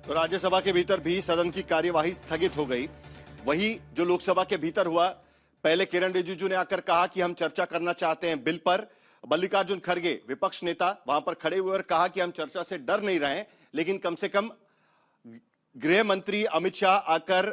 तो राज्यसभा के भीतर भी सदन की कार्यवाही स्थगित हो गई। वही जो लोकसभा के भीतर हुआ, पहले किरण रिजिजू ने आकर कहा कि हम चर्चा करना चाहते हैं बिल पर। मल्लिकार्जुन खड़गे विपक्ष नेता वहां पर खड़े हुए और कहा कि हम चर्चा से डर नहीं रहे, लेकिन कम से कम गृह मंत्री अमित शाह आकर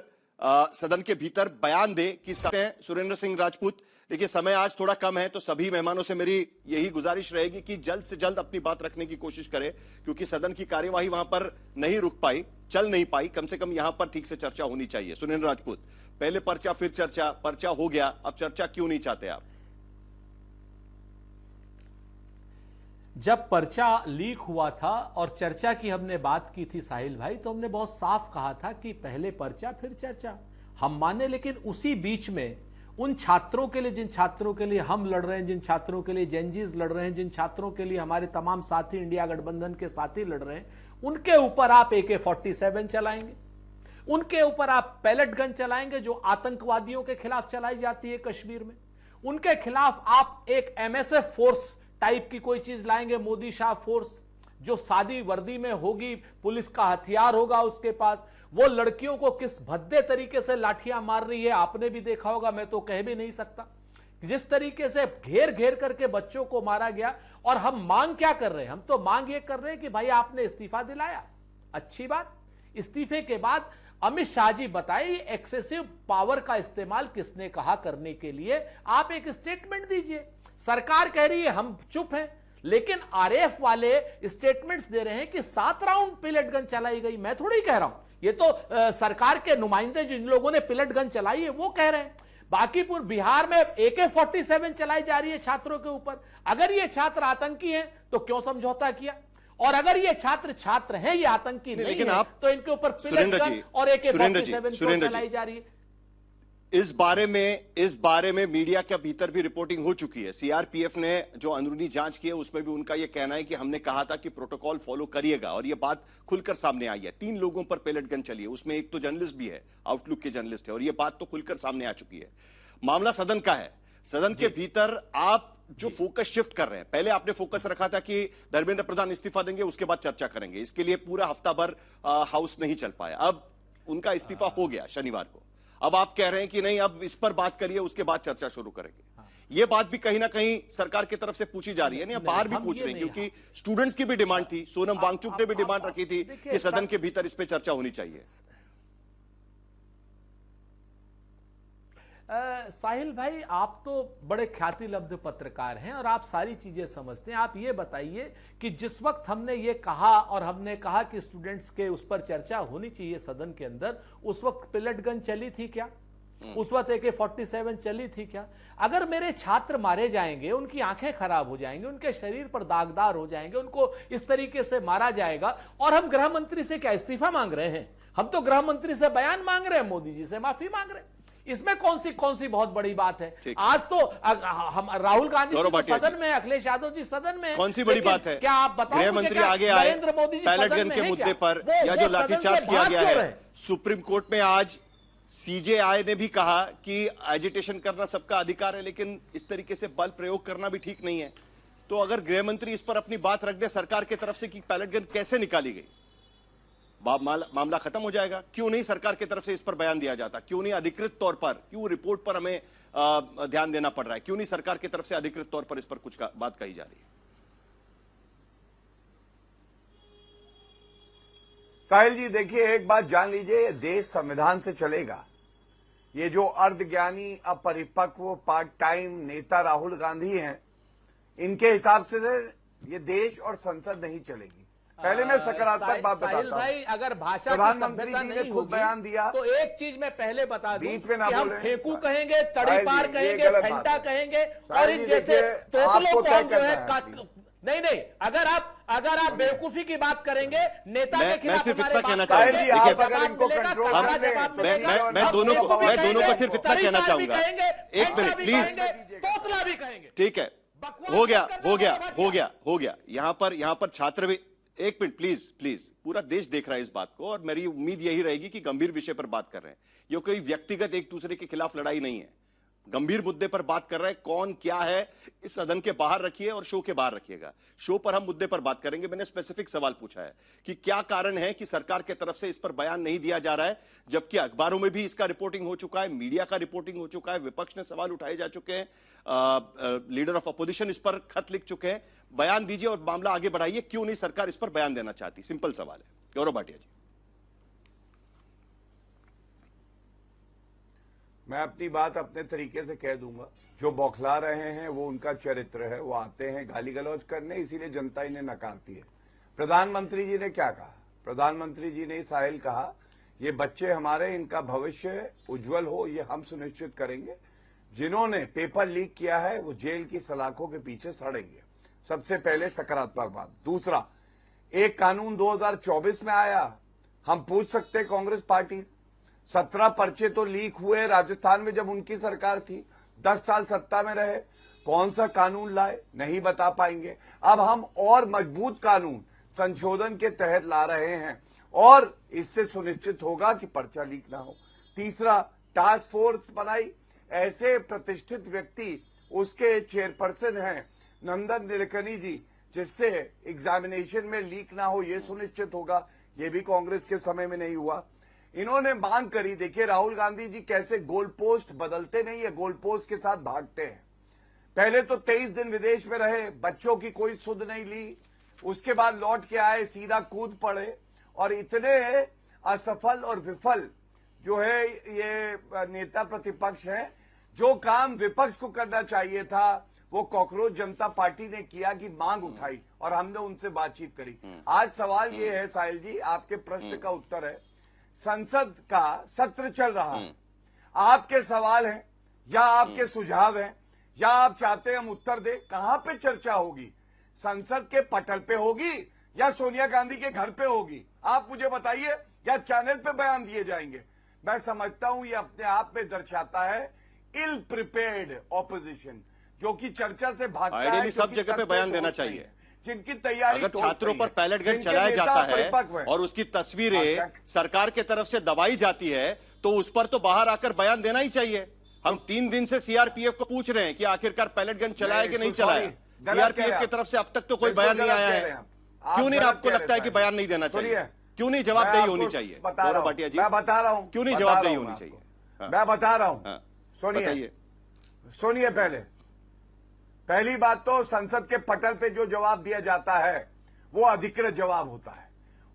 सदन के भीतर बयान दे कि सुरेंद्र सिंह राजपूत, देखिए समय आज थोड़ा कम है, तो सभी मेहमानों से मेरी यही गुजारिश रहेगी कि जल्द से जल्द अपनी बात रखने की कोशिश करें, क्योंकि सदन की कार्यवाही वहां पर नहीं रुक पाई, चल नहीं पाई। कम से कम यहां पर ठीक से चर्चा होनी चाहिए। सुरेंद्र राजपूत, पहले पर्चा फिर चर्चा, पर्चा हो गया, अब चर्चा क्यों नहीं चाहते आप? जब पर्चा लीक हुआ था और चर्चा की हमने बात की थी साहिल भाई, तो हमने बहुत साफ कहा था कि पहले पर्चा फिर चर्चा। हम माने, लेकिन उसी बीच में उन छात्रों के लिए, जिन छात्रों के लिए हम लड़ रहे हैं, जिन छात्रों के लिए जेनजीज लड़ रहे हैं, जिन छात्रों के लिए हमारे तमाम साथी इंडिया गठबंधन के साथी लड़ रहे हैं, उनके ऊपर आप AK-47 चलाएंगे, उनके ऊपर आप पैलेट गन चलाएंगे जो आतंकवादियों के खिलाफ चलाई जाती है कश्मीर में, उनके खिलाफ आप एक MSF फोर्स टाइप की कोई चीज लाएंगे, मोदी शाह फोर्स, जो सादी वर्दी में होगी, पुलिस का हथियार होगा उसके पास। वो लड़कियों को किस भद्दे तरीके से लाठियां मार रही है आपने भी देखा होगा, मैं तो कह भी नहीं सकता। जिस तरीके से घेर घेर करके बच्चों को मारा गया। और हम मांग क्या कर रहे हैं? हम तो मांग ये कर रहे हैं कि भाई आपने इस्तीफा दिलाया, अच्छी बात। इस्तीफे के बाद अमित शाह जी बताइए, एक्सेसिव पावर का इस्तेमाल किसने कहा करने के लिए? आप एक स्टेटमेंट दीजिए। सरकार कह रही है हम चुप हैं, लेकिन RAF वाले स्टेटमेंट्स दे रहे हैं कि 7 राउंड पिलेट गन चलाई गई। मैं थोड़ी कह रहा हूं, ये तो सरकार के नुमाइंदे जिन लोगों ने पिलेट गन चलाई है वो कह रहे हैं। बाकीपुर बिहार में AK-47 चलाई जा रही है छात्रों के ऊपर। अगर ये छात्र आतंकी हैं तो क्यों समझौता किया? और अगर ये छात्र हैं, ये आतंकी नहीं है, आप तो इनके ऊपर पिलेट गन और AK-47 चलाई जा रही है। इस बारे में मीडिया के भीतर भी रिपोर्टिंग हो चुकी है। CRPF ने जो अंदरूनी जांच की है उसमें भी उनका यह कहना है कि हमने कहा था कि प्रोटोकॉल फॉलो करिएगा, और यह बात खुलकर सामने आई है। 3 लोगों पर पैलेट गन चली है, उसमें एक तो जर्नलिस्ट भी है, आउटलुक के जर्नलिस्ट है, और यह बात तो खुलकर सामने आ चुकी है। मामला सदन का है। सदन के भीतर आप जो फोकस शिफ्ट कर रहे हैं, पहले आपने फोकस रखा था कि धर्मेंद्र प्रधान इस्तीफा देंगे, उसके बाद चर्चा करेंगे। इसके लिए पूरा हफ्ता भर हाउस नहीं चल पाया। अब उनका इस्तीफा हो गया शनिवार को। अब आप कह रहे हैं कि नहीं, अब इस पर बात करिए, उसके बाद चर्चा शुरू करेंगे। यह बात भी कहीं ना कहीं सरकार की तरफ से पूछी जा रही है, नहीं बाहर भी पूछ रहे हैं, क्योंकि स्टूडेंट्स की भी डिमांड थी। सोनम वांगचुक ने भी डिमांड रखी थी कि सदन के भीतर इस पर चर्चा होनी चाहिए। साहिल भाई, आप तो बड़े ख्याति लब्ध पत्रकार हैं और आप सारी चीजें समझते हैं। आप ये बताइए कि जिस वक्त हमने ये कहा और हमने कहा कि स्टूडेंट्स के उस पर चर्चा होनी चाहिए सदन के अंदर, उस वक्त पिलेट गन चली थी क्या? उस वक्त AK-47 चली थी क्या? अगर मेरे छात्र मारे जाएंगे, उनकी आंखें खराब हो जाएंगी, उनके शरीर पर दागदार हो जाएंगे, उनको इस तरीके से मारा जाएगा, और हम गृह मंत्री से क्या इस्तीफा मांग रहे हैं? हम तो गृह मंत्री से बयान मांग रहे हैं, मोदी जी से माफी मांग रहे हैं। इसमें कौन सी बहुत बड़ी बात है? आज तो हम राहुल गांधी जी सदन में, अखिलेश यादव जी सदन में, कौन सी बड़ी बात है? क्या आप बताओ, गृह मंत्री आगे आए नरेंद्र मोदी जी पैलेट गन के मुद्दे पर, या जो लाठीचार्ज किया गया है सुप्रीम कोर्ट में। आज CJI ने भी कहा कि एजिटेशन करना सबका अधिकार है, लेकिन इस तरीके से बल प्रयोग करना भी ठीक नहीं है। तो अगर गृह मंत्री इस पर अपनी बात रख दे सरकार की तरफ से कि पैलेट गन कैसे निकाली गई, मामला खत्म हो जाएगा। क्यों नहीं सरकार की तरफ से इस पर बयान दिया जाता? क्यों नहीं अधिकृत तौर पर, क्यों रिपोर्ट पर हमें ध्यान देना पड़ रहा है? क्यों नहीं सरकार की तरफ से अधिकृत तौर पर इस पर कुछ बात कही जा रही है? साहिल जी, देखिए, एक बात जान लीजिए, देश संविधान से चलेगा। ये जो अर्धज्ञानी, अपरिपक्व, पार्ट टाइम नेता राहुल गांधी हैं, इनके हिसाब से ये देश और संसद नहीं चलेगी। पहले मैं सकारात्मक बात बताता हूं। भाई, अगर भाषा प्रधानमंत्री जी ने खूब बयान दिया, तो एक चीज मैं पहले बता दूं बीच में ना कि हम बोले, फेंकू कहेंगे, तड़ीपार कहेंगे, फेंटा कहेंगे, और इन जैसे तोतलों को हम जो है नहीं, अगर आप बेवकूफी की बात करेंगे, नेता के खिलाफ, मैं सिर्फ इतना कहना चाहूंगा, एक मिनट प्लीज, तोतला भी कहेंगे। ठीक है, हो गया। यहां पर छात्र भी, एक मिनट प्लीज, पूरा देश देख रहा है इस बात को, और मेरी उम्मीद यही रहेगी कि गंभीर विषय पर बात कर रहे हैं। ये कोई व्यक्तिगत एक दूसरे के खिलाफ लड़ाई नहीं है। गंभीर मुद्दे पर बात कर रहे हैं। कौन क्या है इस सदन के बाहर रखिए और शो के बाहर रखिएगा। शो पर हम मुद्दे पर बात करेंगे। मैंने स्पेसिफिक सवाल पूछा है कि क्या कारण है कि सरकार की तरफ से इस पर बयान नहीं दिया जा रहा है, जबकि अखबारों में भी इसका रिपोर्टिंग हो चुका है, मीडिया का रिपोर्टिंग हो चुका है, विपक्ष ने सवाल उठाए जा चुके हैं, लीडर ऑफ अपोजिशन इस पर खत लिख चुके हैं। बयान दीजिए और मामला आगे बढ़ाइए। क्यों नहीं सरकार इस पर बयान देना चाहती? सिंपल सवाल है। गौरव भाटिया जी। मैं अपनी बात अपने तरीके से कह दूंगा। जो बौखला रहे हैं वो उनका चरित्र है, वो आते हैं गाली गलौज करने, इसीलिए जनता इन्हें नकारती है। प्रधानमंत्री जी ने क्या कहा? प्रधानमंत्री जी ने साहिल कहा, ये बच्चे हमारे, इनका भविष्य उज्जवल हो, ये हम सुनिश्चित करेंगे। जिन्होंने पेपर लीक किया है वो जेल की सलाखों के पीछे सड़ेंगे। सबसे पहले सकारात्मक बात। दूसरा, एक कानून 2024 में आया, हम पूछ सकते कांग्रेस पार्टी, 17 पर्चे तो लीक हुए राजस्थान में जब उनकी सरकार थी, 10 साल सत्ता में रहे, कौन सा कानून लाए? नहीं बता पाएंगे। अब हम और मजबूत कानून संशोधन के तहत ला रहे हैं और इससे सुनिश्चित होगा कि पर्चा लीक ना हो। तीसरा, टास्क फोर्स बनाई, ऐसे प्रतिष्ठित व्यक्ति उसके चेयरपर्सन हैं नंदन नीलेकनी जी, जिससे एग्जामिनेशन में लीक ना हो, यह सुनिश्चित होगा। यह भी कांग्रेस के समय में नहीं हुआ। इन्होंने मांग करी, देखिए राहुल गांधी जी कैसे गोल पोस्ट बदलते नहीं है, गोल पोस्ट के साथ भागते हैं। पहले तो 23 दिन विदेश में रहे, बच्चों की कोई सुध नहीं ली, उसके बाद लौट के आए, सीधा कूद पड़े और इतने असफल और विफल जो है ये नेता प्रतिपक्ष हैं। जो काम विपक्ष को करना चाहिए था वो कॉकरोच जनता पार्टी ने किया कि मांग उठाई और हमने उनसे बातचीत करी। आज सवाल ये है साहिल जी, आपके प्रश्न का उत्तर है, संसद का सत्र चल रहा है, आपके सवाल हैं या आपके सुझाव हैं या आप चाहते हैं हम उत्तर दें, कहां पे चर्चा होगी? संसद के पटल पे होगी या सोनिया गांधी के घर पे होगी? आप मुझे बताइए, या चैनल पे बयान दिए जाएंगे? मैं समझता हूं ये अपने आप में दर्शाता है इल प्रिपेयर्ड ऑपोजिशन, जो कि चर्चा से भागता है। आइडियली सब जगह पे बयान देना चाहिए। जिनकी तैयारी, अगर छात्रों पर पैलेट गन चलाया जाता है और उसकी तस्वीरें सरकार के तरफ से दबाई जाती है तो उस पर तो बाहर आकर बयान देना ही चाहिए। हम 3 दिन से सीआरपीएफ को पूछ रहे हैं कि आखिरकार पैलेट गन चलाया कि नहीं चलाया। सीआरपीएफ की तरफ से अब तक तो कोई बयान नहीं आया है। क्यों नहीं आपको लगता है कि बयान नहीं देना चाहिए? क्यों नहीं जवाबदेही होनी चाहिए? गौरव भाटिया जी, मैं बता रहा हूं, क्यों नहीं जवाबदेही होनी चाहिए? मैं बता रहा हूं। सुनिए पहली बात तो संसद के पटल पे जो जवाब दिया जाता है वो अधिकृत जवाब होता है।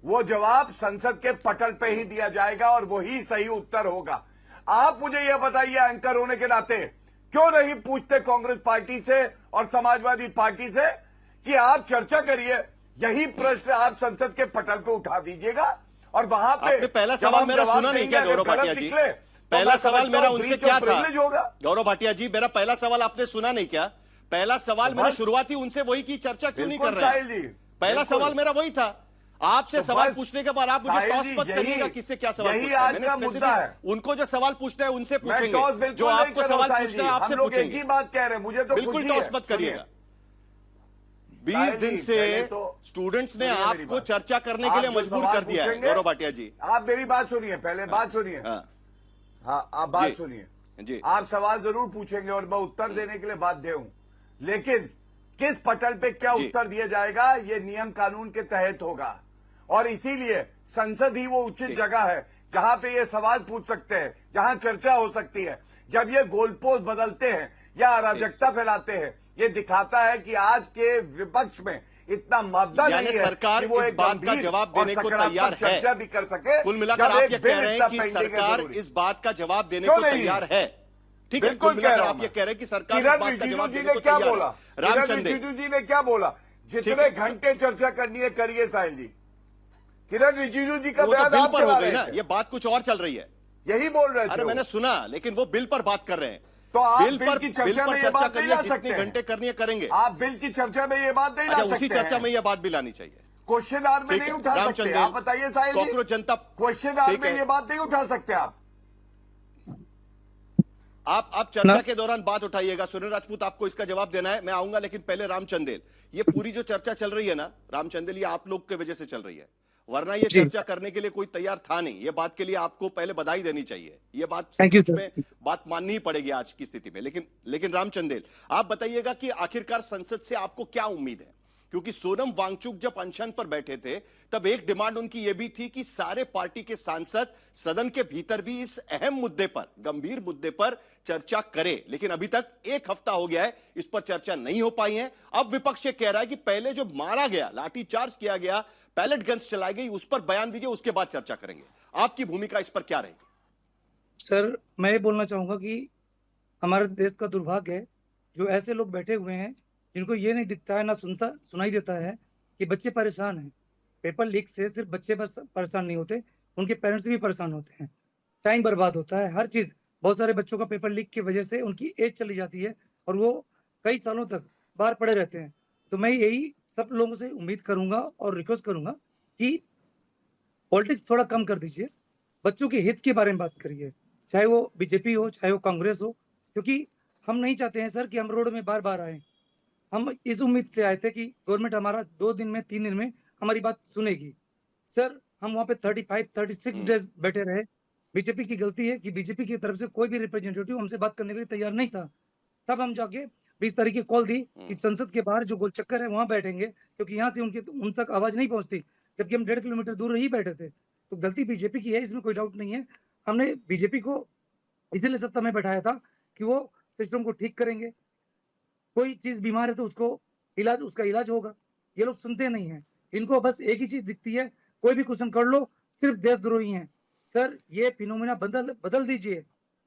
वो जवाब संसद के पटल पे ही दिया जाएगा और वही सही उत्तर होगा। आप मुझे यह बताइए, एंकर होने के नाते क्यों नहीं पूछते कांग्रेस पार्टी से और समाजवादी पार्टी से कि आप चर्चा करिए, यही प्रश्न आप संसद के पटल पे उठा दीजिएगा और वहां पे आपने पहला सवाल मेरा सुना नहीं क्या गौरव भाटिया जी? पहला सवाल मेरा उनसे क्या था गौरव भाटिया जी? मेरा पहला सवाल आपने सुना नहीं क्या? पहला सवाल मैंने शुरुआती उनसे वही की, चर्चा क्यों नहीं कर रहे हैं? पहला सवाल मेरा वही था। आपसे सवाल पूछने के बाद आप मुझे टॉस मत करिएगा किससे क्या सवाल पूछना है। मैंने स्पेसिफिक उनको जो सवाल पूछना है उनसे पूछेंगे, जो आपको सवाल पूछना है आपसे पूछेंगे। बात कह रहे हैं, मुझे तो बिल्कुल टॉस मत करिएगा। 20 दिन से स्टूडेंट्स ने आपको चर्चा करने के लिए मजबूर कर दिया है गौरव भाटिया जी। आप मेरी बात सुनिए, पहले बात सुनिए। हाँ, आप बात सुनिए जी। आप सवाल जरूर पूछेंगे और मैं उत्तर देने के लिए बाध्य हूं, लेकिन किस पटल पे क्या उत्तर दिया जाएगा ये नियम कानून के तहत होगा और इसीलिए संसद ही वो उचित जगह है जहां पे ये सवाल पूछ सकते हैं, जहां चर्चा हो सकती है। जब ये गोलपोस्ट बदलते हैं या अराजकता फैलाते हैं, ये दिखाता है कि आज के विपक्ष में इतना मादा नहीं है सरकार कि वो इस एक बात का जवाब देने को तैयार है, चर्चा भी कर सके। कुल मिलाकर आप ये कह रहे हैं कि सरकार इस बात का जवाब देने को तैयार है। ठीक है, कुल मिलाकर आप ये कह रहे हैं कि सरकार इस बात का जवाब देने को क्या तैयार बोला? है। रामचंद्र रिजिजू जी ने क्या बोला? जितने घंटे चर्चा करनी है करिए साहिल जी। किरण रिजिजू जी का बयान बिल पर हो गई ना, ये बात कुछ और चल रही है, यही बोल रहे थे। अरे मैंने सुना, लेकिन वो बिल पर बात कर रहे हैं। तो आप बिल पर की चर्चा में ये बात नहीं ला सकते, घंटे करनी है करेंगे। आप बिल की चर्चा में ये बात नहीं ला सकते। उसी चर्चा में ये बात भी लानी चाहिए। क्वेश्चन आवर में नहीं उठा सकते। आप बताइए साहिल जी, कॉकरोच जनता क्वेश्चन आवर में ये बात नहीं उठा सकते आप चर्चा के दौरान बात उठाइएगा। सुनील राजपूत, आपको इसका जवाब देना है, मैं आऊंगा, लेकिन पहले रामचंदेल। ये पूरी जो चर्चा चल रही है ना रामचंदेल, ये आप लोग की वजह से चल रही है वरना ये जी। चर्चा करने के लिए कोई तैयार था नहीं। ये बात के लिए आपको पहले बधाई देनी चाहिए। ये बात Thank you, सच sir. में बात माननी ही पड़ेगी आज की स्थिति में। लेकिन राम चंदेल, आप बताइएगा कि आखिरकार संसद से आपको क्या उम्मीद है? क्योंकि सोनम वांगचुक जब अनशन पर बैठे थे तब एक डिमांड उनकी यह भी थी कि सारे पार्टी के सांसद सदन के भीतर भी इस अहम मुद्दे पर, गंभीर मुद्दे पर चर्चा करें। लेकिन अभी तक एक हफ्ता हो गया है, इस पर चर्चा नहीं हो पाई है। अब विपक्ष ये कह रहा है कि पहले जो मारा गया, लाठीचार्ज किया गया, पैलेट गन्स चलाई गई, उस पर बयान दीजिए, उसके बाद चर्चा करेंगे। आपकी भूमिका इस पर क्या रहेगी? सर, मैं ये बोलना चाहूंगा कि हमारे देश का दुर्भाग्य है जो ऐसे लोग बैठे हुए हैं जिनको ये नहीं दिखता है, ना सुनाई देता है कि बच्चे परेशान हैं। पेपर लीक से सिर्फ बच्चे बस परेशान नहीं होते, उनके पेरेंट्स भी परेशान होते हैं। टाइम बर्बाद होता है, हर चीज। बहुत सारे बच्चों का पेपर लीक की वजह से उनकी एज चली जाती है और वो कई सालों तक बाहर पड़े रहते हैं। तो मैं यही सब लोगों से उम्मीद करूंगा और रिक्वेस्ट करूंगा कि पॉलिटिक्स थोड़ा कम कर दीजिए, बच्चों के हित के बारे में बात करिए, चाहे वो बीजेपी हो, चाहे वो कांग्रेस हो। क्योंकि हम नहीं चाहते हैं सर कि हम रोड में बार बार आए। हम इस उम्मीद से आए थे कि गवर्नमेंट हमारा 2 दिन में, 3 दिन में हमारी बात सुनेगी। सर, हम वहां पे 36 डेज बैठे रहे। बीजेपी की गलती है कि बीजेपी की तरफ से कोई भी रिप्रेजेंटेटिव हमसे बात करने के लिए तैयार नहीं था। तब हम जाके 20 तारीख की कॉल दी कि संसद के बाहर जो गोल चक्कर है वहां बैठेंगे, क्योंकि यहाँ से उन तक आवाज नहीं पहुंचती, जबकि हम 1.5 किलोमीटर दूर ही बैठे थे। तो गलती बीजेपी की है, इसमें कोई डाउट नहीं है। हमने बीजेपी को इसीलिए सत्ता में बैठाया था कि वो सिस्टम को ठीक करेंगे। कोई चीज बीमार है तो उसका इलाज होगा। ये लोग सुनते नहीं है, इनको बस एक ही चीज दिखती है, कोई भी क्वेश्चन कर लो, सिर्फ देशद्रोही हैं। सर, ये फिनोमेना बदल दीजिए।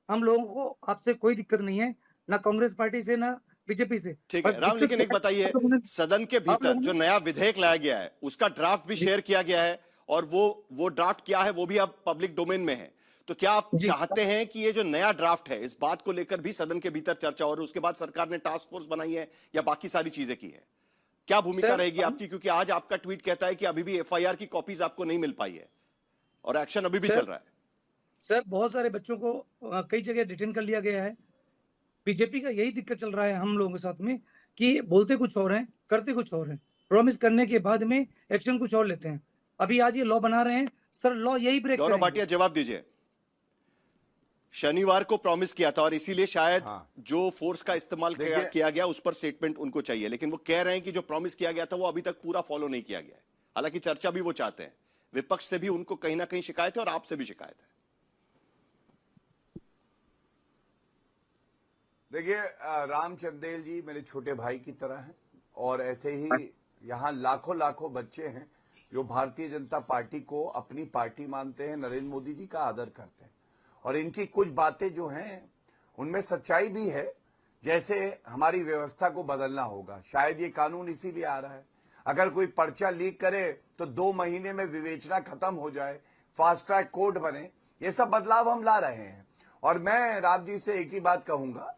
हम लोगों को आपसे कोई दिक्कत नहीं है, ना कांग्रेस पार्टी से, ना बीजेपी से। ठीक है राम, लेकिन एक बताइए, सदन के भीतर जो नया विधेयक लाया गया है उसका ड्राफ्ट भी शेयर किया गया है, और वो ड्राफ्ट क्या है वो भी अब पब्लिक डोमेन में है। तो क्या आप चाहते हैं कि ये जो नया ड्राफ्ट है, इस बात को लेकर भी सदन के भीतर चर्चा, और उसके बाद सरकार ने टास्क फोर्स बनाई है या बाकी सारी चीजें की है? क्या भूमिका रहेगी आपकी? क्योंकि आज आपका ट्वीट कहता है कि अभी भी एफआईआर की कॉपीज आपको नहीं मिल पाई है और एक्शन अभी भी चल रहा है। सर, बहुत सारे बच्चों को कई जगह डिटेन कर लिया गया है। बीजेपी का यही दिक्कत चल रहा है हम लोगों के साथ में कि बोलते कुछ और हैं, करते कुछ और हैं। प्रॉमिस करने के बाद में एक्शन कुछ और लेते हैं। अभी आज ये लॉ बना रहे हैं, सर लॉ यही ब्रेक गौरव भाटिया, जवाब दीजिए। शनिवार को प्रॉमिस किया था और इसीलिए शायद जो फोर्स का इस्तेमाल किया गया उस पर स्टेटमेंट उनको चाहिए, लेकिन वो कह रहे हैं कि जो प्रॉमिस किया गया था वो अभी तक पूरा फॉलो नहीं किया गया है। हालांकि चर्चा भी वो चाहते हैं, विपक्ष से भी उनको कहीं ना कहीं शिकायत है और आपसे भी शिकायत है। देखिए, राम चंदेल जी मेरे छोटे भाई की तरह हैं, और ऐसे ही यहाँ लाखों बच्चे हैं जो भारतीय जनता पार्टी को अपनी पार्टी मानते हैं, नरेंद्र मोदी जी का आदर करते हैं, और इनकी कुछ बातें जो हैं उनमें सच्चाई भी है। जैसे हमारी व्यवस्था को बदलना होगा, शायद ये कानून इसीलिए आ रहा है। अगर कोई पर्चा लीक करे तो 2 महीने में विवेचना खत्म हो जाए, फास्ट ट्रैक कोर्ट बने, ये सब बदलाव हम ला रहे हैं। और मैं राम जी से एक ही बात कहूंगा,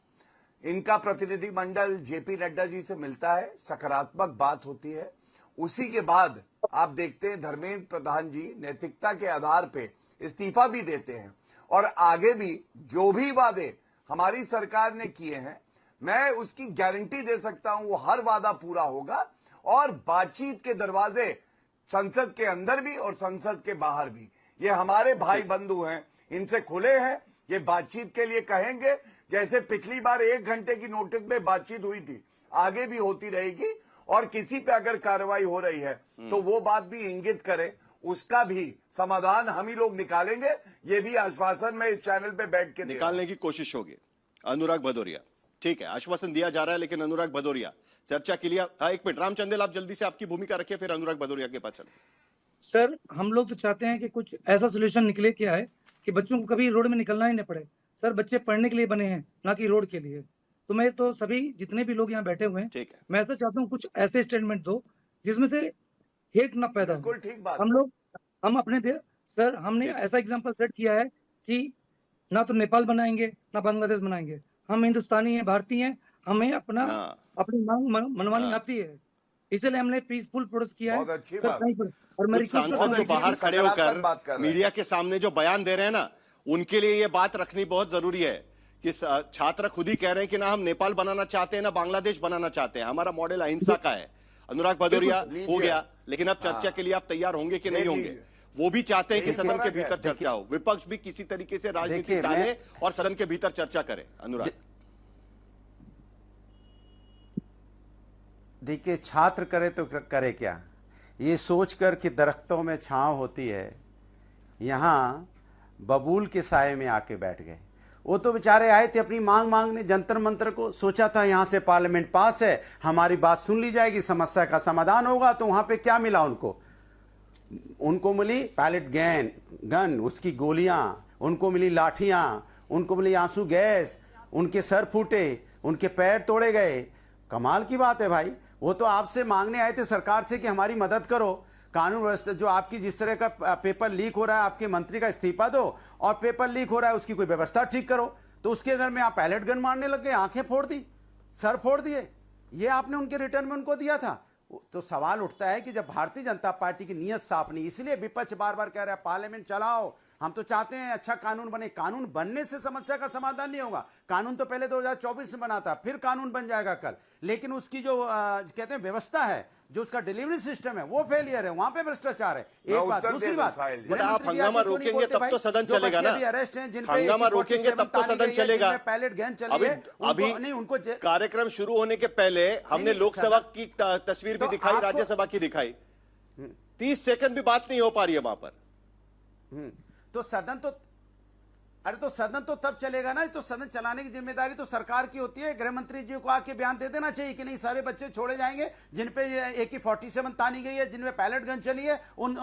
इनका प्रतिनिधिमंडल जेपी नड्डा जी से मिलता है, सकारात्मक बात होती है। उसी के बाद आप देखते हैं धर्मेंद्र प्रधान जी नैतिकता के आधार पे इस्तीफा भी देते हैं, और आगे भी जो भी वादे हमारी सरकार ने किए हैं, मैं उसकी गारंटी दे सकता हूं वो हर वादा पूरा होगा। और बातचीत के दरवाजे संसद के अंदर भी और संसद के बाहर भी, ये हमारे भाई बंधु हैं, इनसे खुले हैं। ये बातचीत के लिए कहेंगे, जैसे पिछली बार 1 घंटे की नोटिस में बातचीत हुई थी, आगे भी होती रहेगी। और किसी पे अगर कार्रवाई हो रही है तो वो बात भी इंगित करे, उसका भी समाधान हम ही लोग निकालेंगे। ये भी आश्वासन में इस चैनल पे बैठ के निकालने की कोशिश होगी। अनुराग भदौरिया, ठीक है, आश्वासन दिया जा रहा है, लेकिन अनुराग भदौरिया चर्चा के लिए 1 मिनट। राम चंदेल, आप जल्दी से आपकी भूमिका रखिए, फिर अनुराग भदौरिया के पास चलें। सर, हम लोग तो चाहते हैं कि कुछ ऐसा सोल्यूशन निकले क्या है कि बच्चों को कभी रोड में निकलना ही न पड़े। सर, बच्चे पढ़ने के लिए बने हैं, ना कि रोड के लिए। तो मैं तो सभी जितने भी लोग यहाँ बैठे हुए हैं, मैं ऐसा चाहता हूँ कुछ ऐसे स्टेटमेंट दो जिसमें से हेट ना पैदा हो। ठीक बात। हम अपने सर, हमने ऐसा एग्जांपल सेट किया है कि ना तो नेपाल बनाएंगे ना बांग्लादेश बनाएंगे। हम हिंदुस्तानी हैं, भारतीय हैं, हमें अपनी मांग मनवानी आती है, इसलिए हमने पीसफुल प्रोटेस्ट किया है। अच्छी बात। और मेरी सांसद जो बाहर खड़े होकर मीडिया के सामने जो बयान दे रहे हैं ना, उनके लिए ये बात रखनी बहुत जरूरी है कि छात्र खुद ही कह रहे हैं कि ना हम नेपाल बनाना चाहते हैं ना बांग्लादेश बनाना चाहते हैं, हमारा मॉडल अहिंसा का है। अनुराग भदौरिया हो गया, लेकिन अब चर्चा के लिए आप तैयार होंगे कि नहीं देख होंगे? लीजिए। वो भी चाहते हैं कि यही सदन के फर्क है। भीतर चर्चा हो, विपक्ष भी किसी तरीके से राजनीति देखिए, डाले और सदन के भीतर चर्चा करे। अनुराग, देखिए, छात्र करे तो करे क्या, ये सोचकर कि दरख्तों में छांव होती है, यहां बबूल के साये में आके बैठ गए। वो तो बेचारे आए थे अपनी मांग मांगने, जंतर मंतर को, सोचा था यहां से पार्लियामेंट पास है, हमारी बात सुन ली जाएगी, समस्या का समाधान होगा। तो वहां पे क्या मिला उनको मिली पैलेट गन, उसकी गोलियां, उनको मिली लाठियां, उनको मिली आंसू गैस, उनके सर फूटे, उनके पैर तोड़े गए। कमाल की बात है भाई। वो तो आपसे मांगने आए थे सरकार से कि हमारी मदद करो, कानून व्यवस्था जो आपकी जिस तरह का पेपर लीक हो रहा है, आपके मंत्री का इस्तीफा दो, और पेपर लीक हो रहा है उसकी कोई व्यवस्था ठीक करो। तो उसके घर में आप पैलेट गन मारने लग गए, आंखें फोड़ दी, सर फोड़ दिए। ये आपने उनके रिटर्न में उनको दिया था। तो सवाल उठता है कि जब भारतीय जनता पार्टी की नीयत साफ नहीं, इसलिए विपक्ष बार बार कह रहा है पार्लियामेंट चलाओ, हम तो चाहते हैं अच्छा कानून बने। कानून बनने से समस्या का समाधान नहीं होगा। कानून तो पहले 2024 में बना था, फिर कानून बन जाएगा कल, लेकिन उसकी जो कहते हैं व्यवस्था है, जो उसका डिलीवरी सिस्टम है, वो फेलियर है, वहां पे भ्रष्टाचार है। एक बात। दूसरी बात, आप हंगामा रोकेंगे तब तो सदन चलेगा ना। हंगामा रोकेंगे तब तो सदन चलेगा। पैलेट गन चली है, अभी नहीं उनको कार्यक्रम शुरू होने के पहले हमने लोकसभा की तस्वीर भी दिखाई, राज्यसभा की दिखाई। 30 सेकंड भी बात नहीं हो पा रही है वहां पर। तो सदन तो तब चलेगा ना। तो सदन चलाने की जिम्मेदारी तो सरकार की होती है। गृह मंत्री जी को आके बयान दे देना चाहिए कि नहीं सारे बच्चे छोड़े जाएंगे जिन पे AK-47 तानी गई है, जिनमें पैलेट गन चली है, उन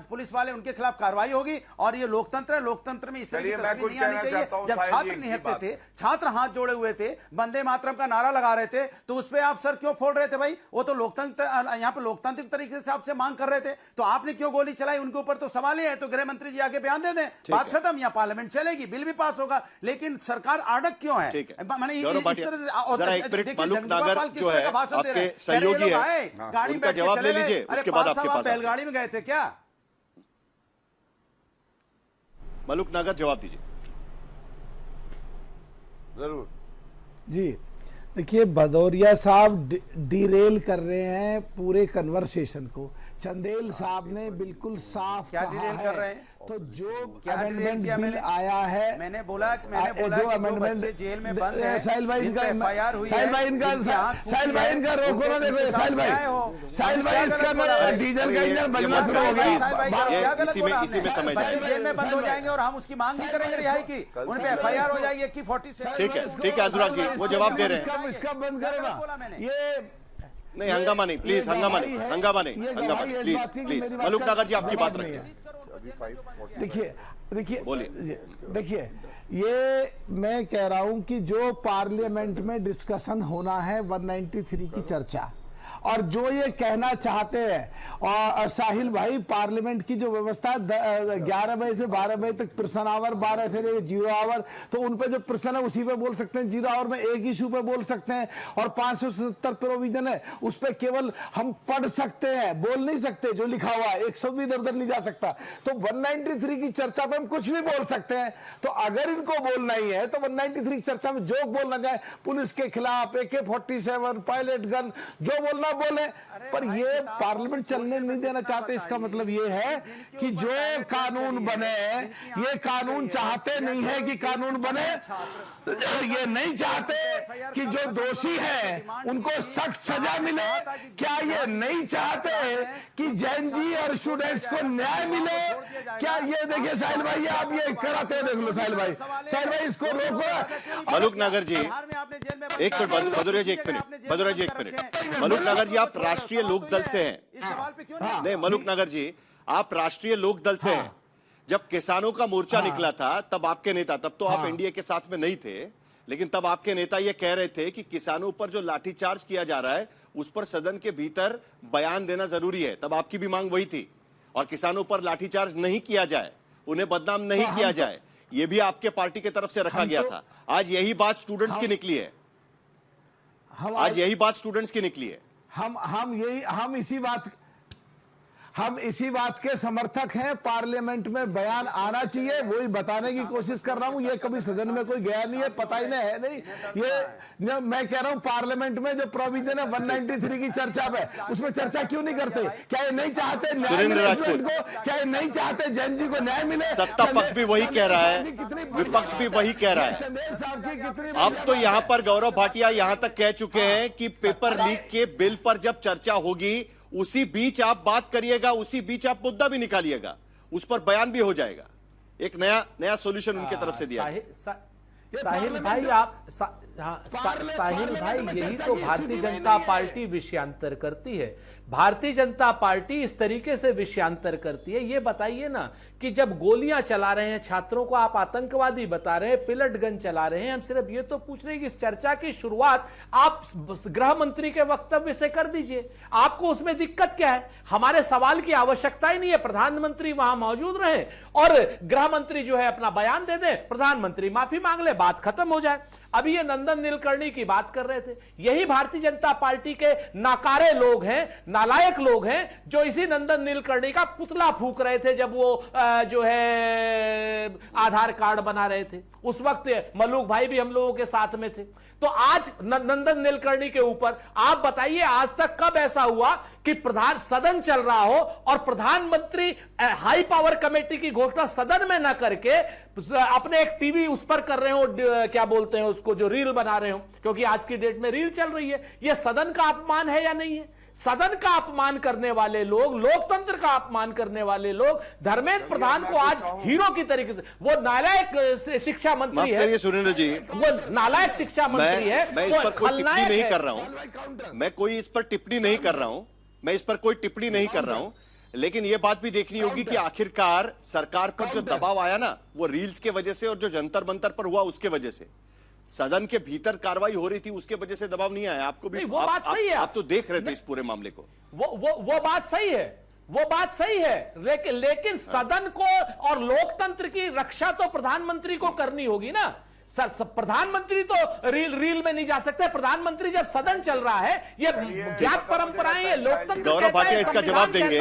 पुलिस वाले, उनके खिलाफ कार्रवाई होगी। और ये लोकतंत्र है, लोकतंत्र में इस तरह की तस्वीर नहीं आनी चाहिए। जब छात्र निहत्थे थे, छात्र हाथ जोड़े हुए थे, वंदे मातरम का नारा लगा रहे थे, तो उस पर आप सर क्यों फोड़ रहे थे भाई? वो तो लोकतंत्र, यहाँ पे लोकतांत्रिक तरीके से आपसे मांग कर रहे थे, तो आपने क्यों गोली चलाई? उनके ऊपर तो सवाल ही है। तो गृह मंत्री जी आगे बयान दे दें, बात खत्म, यहाँ पार्लियामेंट चलेगी, बिल भी पास होगा। लेकिन सरकार आड़क क्यों है? मैंने मलुक नागर जो है आपके सहयोगी है, उनका जवाब ले लीजिए, उसके बाद आपके पास। बैलगाड़ी में गए थे क्या? मलुक नागर जवाब दीजिए। जरूर जी। देखिए, भदौरिया साहब डिरेल कर रहे हैं पूरे कन्वर्सेशन को। चंदेल साहब ने बिल्कुल साफ क्या कहा डिरेल कर रहे हैं? तो जो अमेंडमेंट बिल आया है, मैंने बोला कि जो बच्चे जेल में बंद हैं, साहिल भाई इनका FIR हुई है, साहिल भाई इनका रोको ना। देखो साहिल भाई इसका डीजल का इंजन बनना शुरू हो गया। इसी में समझ जेल में बंद हो जाएंगे और हम उसकी मांग भी करेंगे रिहाई की, उन पे FIR हो जाएगी AK-47। ठीक है अनुराग जी, वो जवाब दे रहे हैं। इसका बंद करो ना। ये नहीं, हंगामा नहीं प्लीज, हंगामा नहीं, प्लीज। मलुक नागर जी आपकी बात रखिए। देखिए, ये मैं कह रहा हूं कि जो पार्लियामेंट में डिस्कशन होना है 193 की चर्चा, और जो ये कहना चाहते हैं, और साहिल भाई, पार्लियामेंट की जो व्यवस्था 11 बजे से 12 बजे तक प्रश्न आवर, 12 से 0 आवर, तो उन पे जो प्रश्न है उसी पे बोल सकते हैं। 0 आवर में एक इशू पे बोल सकते हैं, और 570 प्रोविजन है उस पे केवल हम पढ़ सकते हैं, बोल नहीं सकते। जो लिखा हुआ है 1 शब्द भी इधर उधर नहीं जा सकता। तो 193 की चर्चा पे हम कुछ भी बोल सकते हैं। तो अगर इनको बोलना ही है तो 193 की चर्चा में जो बोलना चाहे, पुलिस के खिलाफ, AK-47, पायलट गन, जो बोलना बोले, पर ये पार्लियामेंट चलने नहीं देना चाहते। इसका मतलब ये है कि जो कानून बने, ये कानून चाहते नहीं है कि कानून बने, ये नहीं चाहते कि जो दोषी है उनको सख्त सजा मिले। क्या ये नहीं चाहते कि जैन जी और स्टूडेंट्स को न्याय मिले? क्या ये देखिए साहिल भाई, आप ये कराते हैं, देख लो साहिल भाई इसको रोको। मलुक नागर जी एक मिनट, भदौरिया जी एक मिनट। मलुक नागर जी, आप राष्ट्रीय लोक दल से हैं। नहीं मलुक नागर जी, आप राष्ट्रीय लोक दल से हैं। जब किसानों का मोर्चा निकला था तब आपके नेता, तब तो आप एनडीए के साथ में नहीं थे, लेकिन तब आपके नेता ये कह रहे थे कि किसानों पर जो लाठीचार्ज किया जा रहा है उस पर सदन के भीतर बयान देना जरूरी है। तब आपकी भी मांग वही थी, और किसानों पर लाठीचार्ज नहीं किया जाए, उन्हें बदनाम नहीं किया जाए, ये भी आपके पार्टी की तरफ से रखा गया था। आज यही बात स्टूडेंट्स की निकली है। आज यही बात स्टूडेंट्स की निकली है। हम इसी बात हम इसी बात के समर्थक हैं, पार्लियामेंट में बयान आना चाहिए, वही बताने की कोशिश कर रहा हूं। ये कभी सदन में कोई गया नहीं है, पता ही नहीं है, नहीं ये मैं कह रहा हूं पार्लियामेंट में जो प्रोविजन है 193 की चर्चा पे, उसमें चर्चा क्यों नहीं करते? क्या ये नहीं चाहते न्याय मिले को? क्या ये नहीं चाहते जैन जी को न्याय मिले? सत्ता पक्ष भी वही कह रहा है, विपक्ष भी वही कह रहा है। चंदेल साहब की कितनी अब तो यहां पर गौरव भाटिया यहां तक कह चुके हैं कि पेपर लीक के बिल पर जब चर्चा होगी उसी बीच आप बात करिएगा, उसी बीच आप मुद्दा भी निकालिएगा, उस पर बयान भी हो जाएगा। एक नया सॉल्यूशन उनकी तरफ से दिया गया। साहिल भाई साहिल भाई यही तो भारतीय जनता पार्टी विषयांतर करती है। भारतीय जनता पार्टी इस तरीके से विषयांतर करती है। ये बताइए ना कि जब गोलियां चला रहे हैं छात्रों को आप आतंकवादी बता रहे हैं, पिलट गन चला रहे हैं, हम सिर्फ ये तो पूछ रहे हैं कि इस चर्चा की शुरुआत आप गृह मंत्री के वक्तव्य से कर दीजिए। आपको उसमें दिक्कत क्या है? हमारे सवाल की आवश्यकता ही नहीं है। प्रधानमंत्री वहां मौजूद रहे और गृह मंत्री जो है अपना बयान दे दे, प्रधानमंत्री माफी मांग ले, बात खत्म हो जाए। अभी ये नंदन नीलकर्णी की बात कर रहे थे। यही भारतीय जनता पार्टी के नाकारे लोग हैं, नालायक लोग हैं, जो इसी नंदन नीलकर्णी का पुतला फूंक रहे थे जब वो जो है आधार कार्ड बना रहे थे। उस वक्त मलूक भाई भी हम लोगों के साथ में थे। तो आज नंदन नीलकर्णी के ऊपर आप बताइए, आज तक कब ऐसा हुआ कि प्रधान सदन चल रहा हो और प्रधानमंत्री हाई पावर कमेटी की घोषणा सदन में ना करके अपने एक टीवी उस पर कर रहे हो, क्या बोलते हैं उसको, जो रील बना रहे हो, क्योंकि आज की डेट में रील चल रही है। यह सदन का अपमान है या नहीं है? सदन का अपमान करने वाले लोग, लोकतंत्र का अपमान करने वाले लोग, धर्मेंद्र प्रधान को आज हीरो की तरीके से, वो नालायक शिक्षा मंत्री है, सुरेंद्र जी, वो नालायक शिक्षा मंत्री है, मैं इस पर कोई टिप्पणी नहीं कर रहा हूं, मैं कोई इस पर टिप्पणी नहीं कर रहा हूं, मैं इस पर कोई टिप्पणी नहीं कर रहा हूं, लेकिन यह बात भी देखनी होगी कि आखिरकार सरकार पर जो दबाव आया ना, वो रील्स के वजह से और जो जंतर मंतर पर हुआ उसके वजह से, सदन के भीतर कार्रवाई हो रही थी उसके वजह से दबाव नहीं आया। आपको भी वो बात सही है, आप तो देख रहे थे इस पूरे मामले को। वो बात सही है, वो बात सही है, लेकिन सदन को और लोकतंत्र की रक्षा तो प्रधानमंत्री को करनी होगी ना। प्रधानमंत्री तो रील में नहीं जा सकते। प्रधानमंत्री जब सदन चल रहा है, ये ज्ञात परंपराएं, ये लोकतंत्र गौरव भाटिया इसका जवाब देंगे।